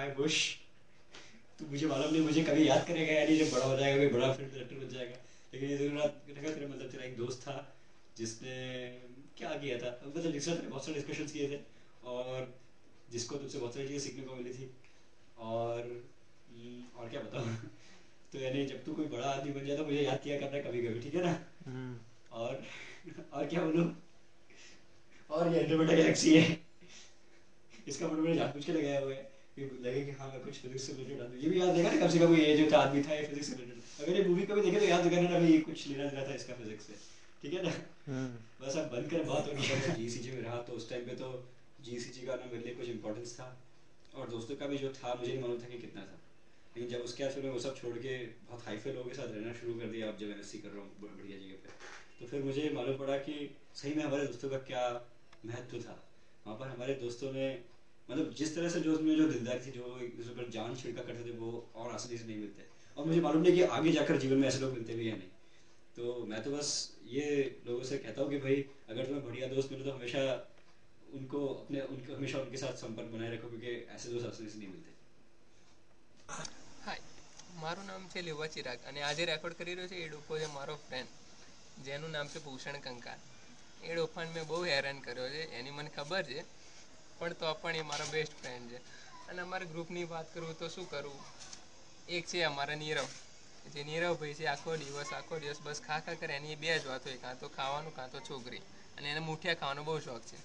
हाय Bush, तू मुझे मालूम नहीं मुझे कभी याद करेगा या नहीं जब बड़ा हो जाएगा, कोई बड़ा फिल्म डायरेक्टर बन जाएगा, लेकिन ये जरूर तेरा मतलब तेरा एक दोस्त था जिसने क्या किया था, मतलब जिससे बहुत सारे डिस्कशंस किए थे और जिसको तुझसे बहुत सारी चीज़ें सीखने को मिली थी। और क्या बताऊँ तो यानी जब तू कोई बड़ा आदमी बन जाए तो मुझे याद किया करना कभी कभी, ठीक है ना। और और क्या बोलूँ, और ये एंड्रोमेडा गैलेक्सी है, इसका फोटो मैंने जानबूझ के लगाया हुआ है कि लगे कि हाँ मैं कुछ फिजिक्स से रिलेटेड आदमी, ये भी याद देगा ना कम से कम ये जो था आदमी था ये फिजिक्स से रिलेटेड, अगर ये मूवी कभी देखे तो याद देगा ना भाई कुछ लेना देना था इसका फिजिक्स से, ठीक है ना। बस अब बंद कर बात होगी। जब जीसीजी में रहा तो उस टाइम पे तो जीसीजी का ना मेरे लिए कुछ इंपॉर्टेंस था और दोस्तों का भी जो था मुझे नहीं मालूम था कि कितना था, लेकिन जब उसके बाद फिर मैं वो सब छोड़ के बहुत हाईफाई लोगों के साथ रहना शुरू कर दिया, अब जब एमएससी कर रहा हूँ बढ़िया जगह पे, तो फिर मुझे मालूम पड़ा कि सही में हमारे दोस्तों का क्या महत्व था। वहाँ पर हमारे दोस्तों ने मतलब जिस तरह से जो उसमें जो दिलदारी थी, जो एक दूसरे पर जान छिड़का करते थे, वो और आसानी से नहीं मिलते, और मुझे मालूम नहीं कि आगे जाकर जीवन में ऐसे लोग मिलते भी या नहीं। तो मैं तो बस ये लोगों से कहता हूँ कि भाई अगर तुम्हें बढ़िया दोस्त मिले तो हमेशा उनको हमेशा उनके साथ संपर्क बनाए रखो, क्योंकि ऐसे दोस्त आसानी से नहीं मिलते। हाय, મારું નામ છે લેવા ચિરાગ અને આજે રેકોર્ડ કરી રહ્યો છે એ ડોફો છે મારો ફ્રેન્ડ જેનું નામ છે ભૂષણ કંકાર। એ ડોફાને મેં બહુ હેરાન કર્યો છે, એની મને ખબર છે, પણ તો પણ એ મારો બેસ્ટ ફ્રેન્ડ છે। અને અમારા ગ્રુપની વાત કરું તો શું કરું, એક છે અમારા નીરવ, જે નીરવ ભાઈ છે આખો દિવસ બસ ખા કરે, એની બે જ વાત હોય, કાં તો ખાવાનું કાં તો છોકરી, અને એને મુઠિયા ખાવાનો બહુ શોખ છે।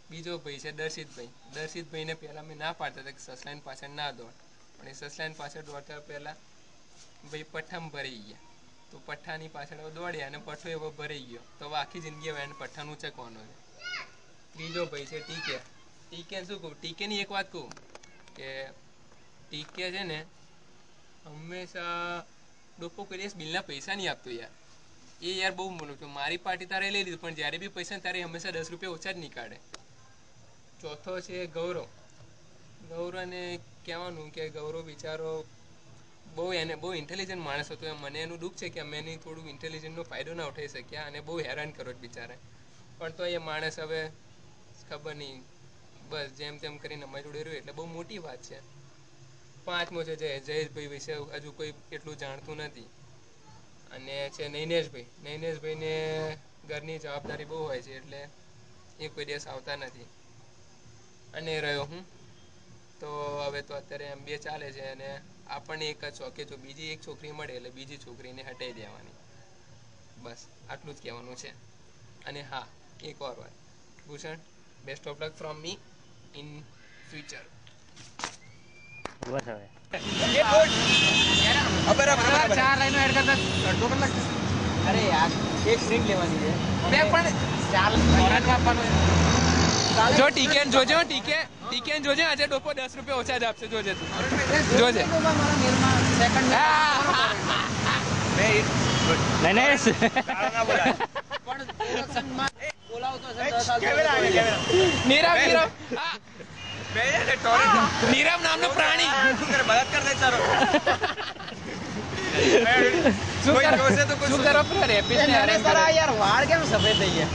બીજો ભાઈ છે દર્શિતભાઈને પહેલાં મેં ના પાડતા હતા કે સસલાઈન પાછળ ના દોડ, પણ એ સસલાઈન પાછળ દોડતા પહેલાં ભાઈ પઠ્ઠામાં ભરાઈ ગયા, તો પઠ્ઠાની પાછળ દોડ્યા અને પઠ્ઠો એવો ભરાઈ ગયો, તો હવે આખી જિંદગી હવે એને પઠ્ઠાનું ઉચકવાનું છે। ત્રીજો ભાઈ છે ટીકે શું કહું, ટીકેની એક વાત કહું કે ટીકે છે ને હંમેશા ડોપો કોઈ દિવસ બિલના પૈસા નહીં આપતો યાર, એ યાર બહુ બોલું છું, મારી પાર્ટી તારે લઈ લીધું પણ જ્યારે બી પૈસા તારે હંમેશા 10 રૂપિયા ઓછા જ નહીં કાઢે। ચોથો છે ગૌરવને કહેવાનું કે ગૌરવ બિચારો બહુ ઇન્ટેલિજન્ટ માણસ હતો, મને એનું દુઃખ છે કે અમે એની થોડું ઇન્ટેલિજન્સનો ફાયદો ના ઉઠાવી શક્યા અને બહુ હેરાન કરો જ બિચારે, પણ તો એ માણસ હવે ખબર નહીં બસ જેમ તેમ કરીને અમારી જોડે રહ્યો એટલે બહુ મોટી વાત છે। પાંચમો છે જયેશભાઈ વિશે હજુ કોઈ એટલું જાણતું નથી, અને છે નૈનેશભાઈને ઘરની જવાબદારી બહુ હોય છે એટલે એ કોઈ દિવસ આવતા નથી। અને રહ્યો હું તો હવે તો અત્યારે MBA ચાલે છે અને આપણને એક જ શોખ કે જો બીજી એક છોકરી મળે એટલે બીજી છોકરીને હટાવી દેવાની, બસ આટલું જ કહેવાનું છે। અને હા એક વાર Bhushan, best of luck from me in future. બસ હવે ચાર લાઈનો એડ કરતા અડધો કલાક, અરે યાર એક સીન લેવાની છે બે પણ ચાર લાઈન આપવાનું જો ટીકેન જોજે આજે ડોપો 10 રૂપિયા ઓછા જ આપશે, જોજે તું જોજે નીરવ નામનો પ્રાણી બળાત્કાર નહીં તારો શું કરો યાર વાળ કેમ સફેદ થઈ ગયા,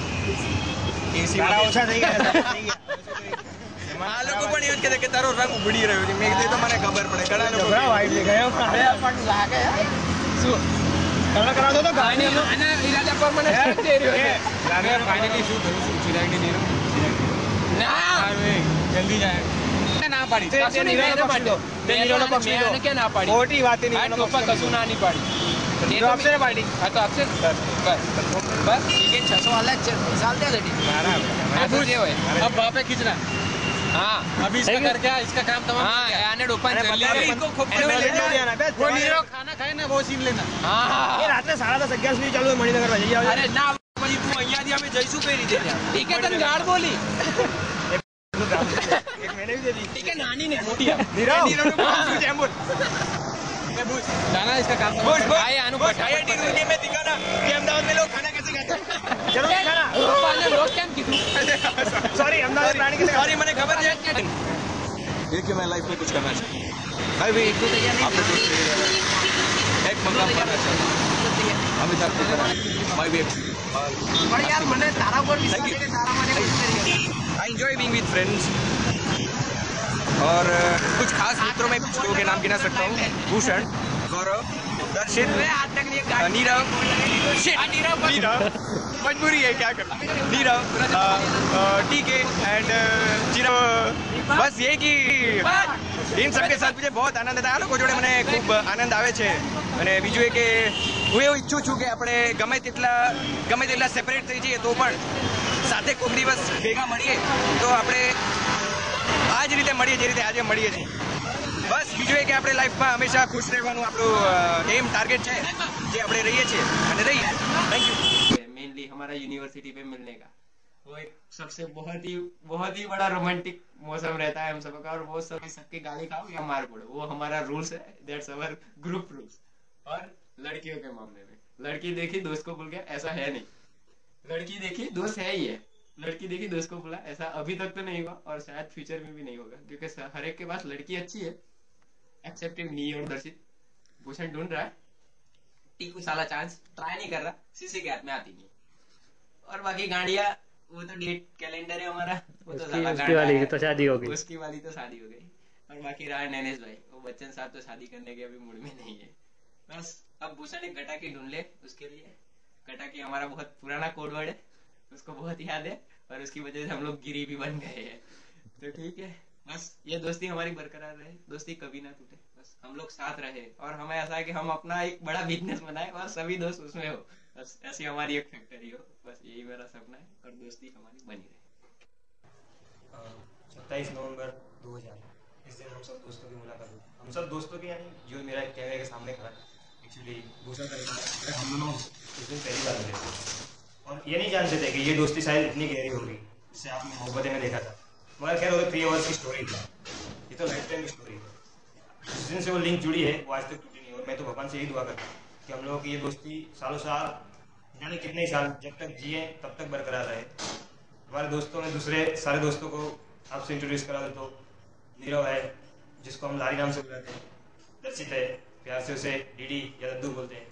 ઓછા થઈ ગયા, આ લોકો પણ એવું કહે કે તારો રંગ ઉભડી રહ્યો છે, મેં કીધું તો મને ખબર પડે ઘણા લોકો વાઈટ ગયો પણ લાગે શું કલર કરાવતો તો ગાડી આના ઈરાદા પર મને શક થઈ રહ્યો છે, લાગે ફાઇનલી શું કરું છું ચિરાગની નીરવ ના જલ્દી જાય ના પાડી તે નીરવનો પકડો, તે નીરવનો પકડો અને કે ના પાડી મોટી વાત ની નીરવનો પકડો કશું ના ની પાડી એ તો આપશે ને પાડી, હા તો આપશે બસ ठीक है 600 वाला साल दे दे बराबर अब ये है अब वहां पे खींचना, हाँ अभी इसका कर क्या इसका काम तमाम, हाँ आने डोपन जल्दी इनको खूब वो नीरो खाना खाए ना वो सीन लेना, हाँ ये रात में 10:30 11 चालू है मणिनगर में जाइए, अरे ना भाई तू અહીંયા થી અમે જઈશું કઈ રીતે ત્યાં, ठीक है तने गाड़ बोली एक मैंने भी दे दी, ठीक है नानी ने मोटी नीरो नीरो चैम्बर जाना इसका काम भाई आनु बटाया टीवी में दिखाना कि अहमदाबाद में लोग खाना कैसे खाते हैं, चलो खाना पाले लोग क्या कीधું सॉरी अहमदाबाद प्राणी के सॉरी મને ખબર છે ये कि मैं लाइफ में कुछ करना चाहिए भाई भी एक दो तैयार नहीं आपने कुछ एक प्रोग्राम करना चाहिए अभी तक भाई भी पर यार મને તારા પર વિશ્વાસ છે કે તારા મને I enjoy being with friends और कुछ खास मित्रों में कुछ लोगों के नाम गिना सकता हूँ। भूषण, गौरव, दर्शित, नीरव, मजबूरी है क्या कर, नीरव, टीके एंड चिरव। बस ये कि इन सबके साथ मुझे बहुत आनंद था। લોકો જોડે મને ખૂબ આનંદ આવે છે અને બીજું એ કે હું એવું ઈચ્છું છું કે આપણે ગમે તેટલા સેપરેટ થઈ જઈએ તો પણ સાથે કોઈક દિવસ ભેગા મળીએ તો આપણે આ જ રીતે મળીએ જે રીતે આજે મળીએ છીએ। બસ બીજું એ કે આપણે લાઈફમાં હંમેશા ખુશ રહેવાનું આપણું એમ ટાર્ગેટ છે જે આપણે રહીએ છીએ અને રહીએ। Thank you. मेनली हमारा यूनिवर्सिटी पे मिलने का वो एक सबसे बहुत ही बड़ा रोमांटिक मौसम रहता है हम सबका, और वो सबकी गाली खाओ या मार पड़ो, वो हमारा रूल्स है, दैट्स अवर ग्रुप रूल्स। और लड़कियों के मामले में लड़की देखी दोस्त को भूल गया ऐसा है नहीं, लड़की देखी दोस्त है ही है, लड़की देखी दोस्त को भूला ऐसा अभी तक तो नहीं हुआ और शायद फ्यूचर में भी नहीं होगा, क्योंकि हर एक के पास लड़की अच्छी है एक्सेप्टिंग मी और दर्शित। भूषण ढूंढ रहा है, टीकू साला चांस ट्राई नहीं कर रहा, सीसी के हाथ में आती नहीं। और बाकी गाड़िया वो तो डेट कैलेंडर है हमारा, वो तो उसकी वाली तो शादी हो गई, उसकी वाली तो शादी हो गई। और बाकी रहा नैनेश भाई, वो बच्चन साहब तो शादी करने के अभी मूड में नहीं है। बस अब भूषण एक गटाकी ढूंढ ले उसके लिए। गटाकी हमारा बहुत पुराना कोड वर्ड है, उसको बहुत याद है और उसकी वजह से हम लोग गिरी भी बन गए हैं। तो ठीक है, बस ये दोस्ती हमारी बरकरार रहे, दोस्ती कभी ना टूटे, बस हम लोग साथ रहे और हमें ऐसा है कि हम अपना एक बड़ा बिजनेस बनाए और सभी दोस्त उसमें हो, बस ऐसी हमारी एक फैक्ट्री हो, बस यही मेरा सपना है और दोस्ती हमारी बनी रहे। 27 नवंबर 2000 इस दिन हम सब दोस्तों की मुलाकात हुई। हम सब दोस्तों की यानी जो मेरा कैमरे के सामने खड़ा एक्चुअली भूषण का हम दोनों इस दिन पहली बार मिले थे और ये नहीं जानते थे कि ये दोस्ती शायद इतनी गहरी होगी जिससे आपने मोहब्बतें में देखा था, मगर खैर वो तो 3 आवर्स की स्टोरी थी, ये तो लाइफ टाइम की स्टोरी है। जिस दिन से वो लिंक जुड़ी है वो आज तक टूटी नहीं और मैं तो भगवान से यही दुआ करता हूँ कि हम लोगों की ये दोस्ती सालों साल जाने कितने साल जब तक जिए तब तक बरकरार रहे। हमारे दोस्तों में दूसरे सारे दोस्तों को आपसे इंट्रोड्यूस करा दो तो नीरव है जिसको हम लारी नाम से बुलाते हैं, दर्शित है प्यार से उसे डीडी या दद्दू बोलते हैं,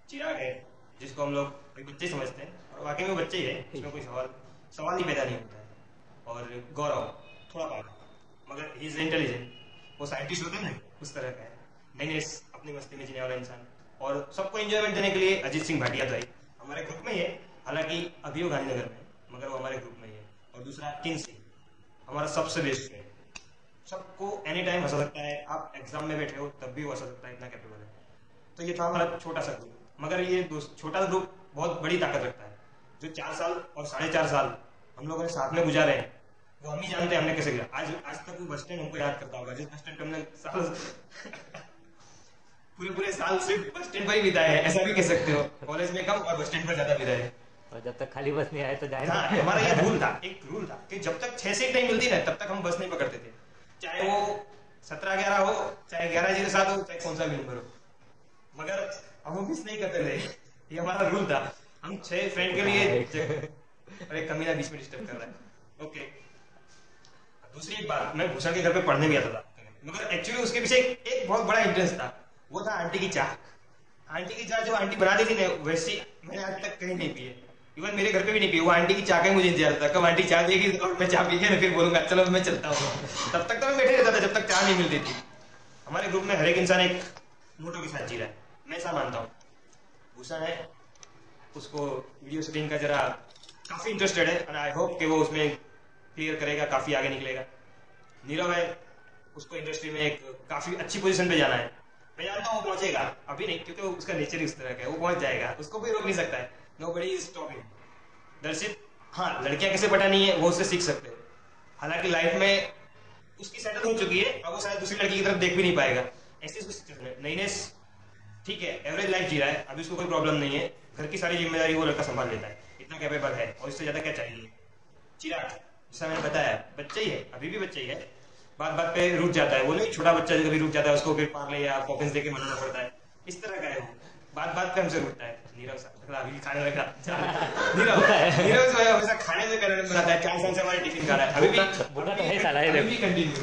चिराग है जिसको हम लोग एक बच्चे समझते हैं और वाकई में वो बच्चे ही है, इसमें कोई सवाल ही पैदा नहीं होता है, और गौरव थोड़ा पागल मगर ही इज इंटेलिजेंट, वो साइंटिस्ट होते हैं ना उस तरह का है, नैनेश अपनी मस्ती में जीने वाला इंसान और सबको एंजॉयमेंट देने के लिए अजीत सिंह भाटिया तो है हमारे ग्रुप में ही है, हालांकि अभी वो गांधीनगर में है मगर वो हमारे ग्रुप में ही है। और दूसरा किंग सिंह हमारा सबसे बेस्ट फ्रेंड, सबको एनी टाइम हंसा सकता है, आप एग्जाम में बैठे हो तब भी वो हंसा सकता है, इतना कैपेबल है। तो ये था हमारा छोटा सा ग्रुप, मगर ये छोटा ग्रुप बहुत बड़ी ताकत रखता है। जो 4 साल और 4.5 साल हम लोगों ने साथ में गुजारे हैं वो हम ही जानते हैं हमने कैसे किया। आज तक वो बस स्टैंड हमको याद करता होगा, जिस बस स्टैंड पे हमने पूरे साल सिर्फ बस स्टैंड पर ही बिताए हैं, ऐसा भी कह सकते हो, कॉलेज में कम और बस स्टैंड पर ज्यादा बिताए। और जब तक खाली बस नहीं आए तो जाए ना। हमारा ये रूल था, एक रूल था कि जब तक 6 से 1 नहीं मिलती ना तब तक हम बस नहीं पकड़ते थे, चाहे वो 17-11 हो, चाहे 11:07 हो, चाहे कौन सा भी नंबर हो, मगर हम वो मिस नहीं करते थे, ये हमारा रूल था। हम 6 फ्रेंड के लिए अरे कमीना बीच में डिस्टर्ब कर रहा है। ओके, दूसरी एक बात, मैं भूषण के घर पे पढ़ने भी आता था मगर एक्चुअली उसके पीछे एक बहुत बड़ा इंटरेस्ट था, वो था आंटी की चाय। आंटी की चाय जो आंटी बनाती थी ना वैसी मैंने आज तक कहीं नहीं पी है, इवन मेरे घर पे भी नहीं पी। वो आंटी की चाय का ही मुझे इंतजार था कब आंटी चाय देगी और मैं चाय पी के फिर बोलूंगा चलो मैं चलता हूँ। तब तक तो मैं बैठे रहता था जब तक चाय नहीं मिलती थी। हमारे ग्रुप में हर एक इंसान एक नोटों के साथ जी रहा है, मैं ऐसा मानता हूँ। भूषण है, उसको वीडियो शूटिंग का जरा काफी इंटरेस्टेड है और आई होप कि वो उसमें क्लियर करेगा, काफी आगे निकलेगा। नीरव है, उसको इंडस्ट्री में एक काफी अच्छी पोजीशन पे जाना है, मैं जानता हूँ वो पहुंचेगा, अभी नहीं क्योंकि उसका नेचर ही उस तरह का है, वो पहुंच जाएगा, उसको कोई रोक नहीं सकता है, नोबडी इज स्टॉपिंग। दर्शित, हाँ लड़कियां कैसे पटानी है वो उससे सीख सकते हो, हालांकि लाइफ में उसकी सेटल हो चुकी है, अब वो शायद दूसरी लड़की की तरफ देख भी नहीं पाएगा, ऐसी उसकी सिचुएशन है। नैनेश ठीक है एवरेज लाइफ जी रहा है, अभी उसको कोई प्रॉब्लम नहीं है, घर की सारी जिम्मेदारी वो लड़का संभाल लेता है, इतना कैपेबल है और इससे ज्यादा क्या चाहिए। चिराग जैसा मैंने बताया बच्चा ही है, अभी भी बच्चा ही है, बात बात पे रुक जाता है, वो नहीं छोटा बच्चा जो कभी रुक जाता है उसको फिर पार्ले या पॉकेंस देके मनाना पड़ता है, इस तरह का है वो, बात बात पे हमसे रुकता है। नीरव साहब अभी खाने लगा नीरव जो है हमेशा खाने में करने बनाता है, 4 साल से हमारे टिफिन खा रहा है, अभी भी कंटिन्यू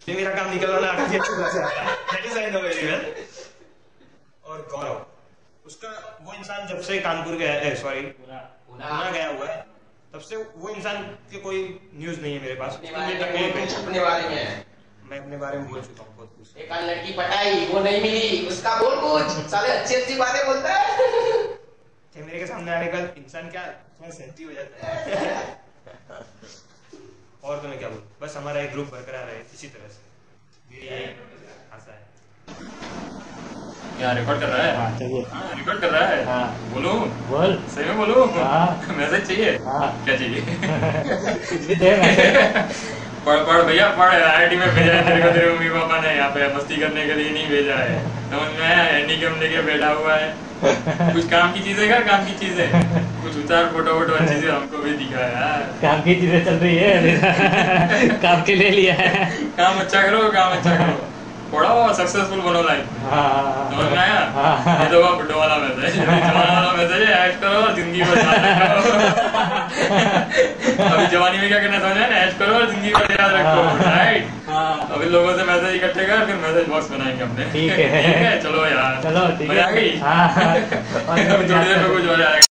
मेरा काम निकल रहा है। और गौरव उसका वो इंसान जब से कानपुर गया, सॉरी पूना गया हुआ है, तब से वो इंसान के कोई न्यूज नहीं है मेरे पास। अपने बारे में मैं अपने बारे में बोल चुका हूँ बहुत कुछ। एक आध लड़की पटाई, वो नहीं मिली, उसका बोल कुछ। साले अच्छी अच्छी बातें बोलता है। कैमरे के सामने आने का इंसान क्या थोड़ा सेंटी हो जाता है। और तो मैं क्या बोलूं, बस हमारा एक ग्रुप बरकरार है इसी तरह से, ये आशा है। क्या रिकॉर्ड कर रहा है? हाँ चलिए। रिकॉर्ड कर रहा है। हाँ बोलो, बोल। सही में बोलो। हाँ। मैसेज चाहिए? हाँ। क्या चाहिए? कुछ भी दे मैसेज। पढ़ भैया पढ़, IIT में भेजा है तेरे को, तेरे मम्मी पापा ने यहाँ पे मस्ती करने के लिए नहीं भेजा है, समझ में आया? हैंडीकैम लेके बैठा हुआ है, कुछ काम की चीजें का, काम की चीजें कुछ उतार, फोटो वोटो अच्छी से हमको भी दिखा यार। काम की चीजें चल रही है। काम के ले लिया है। काम अच्छा करो, काम अच्छा करो, पढ़ो, सक्सेसफुल बनो लाइफ। समझ में आया? ये तो बुड्ढो वाला मैसेज, जवान वाला मैसेज है, ऐश करो और जिंदगी को याद रखो। अभी जवानी में क्या करना समझा ना, ऐश करो और जिंदगी को याद रखो, राइट? अभी लोगों से मैसेज इकट्ठे कर, फिर मैसेज बॉक्स बनाएंगे अपने। ठीक है चलो यार, चलो ठीक मजा आ है। गई। हाँ अभी थोड़ी देर में कुछ हो जाएगा।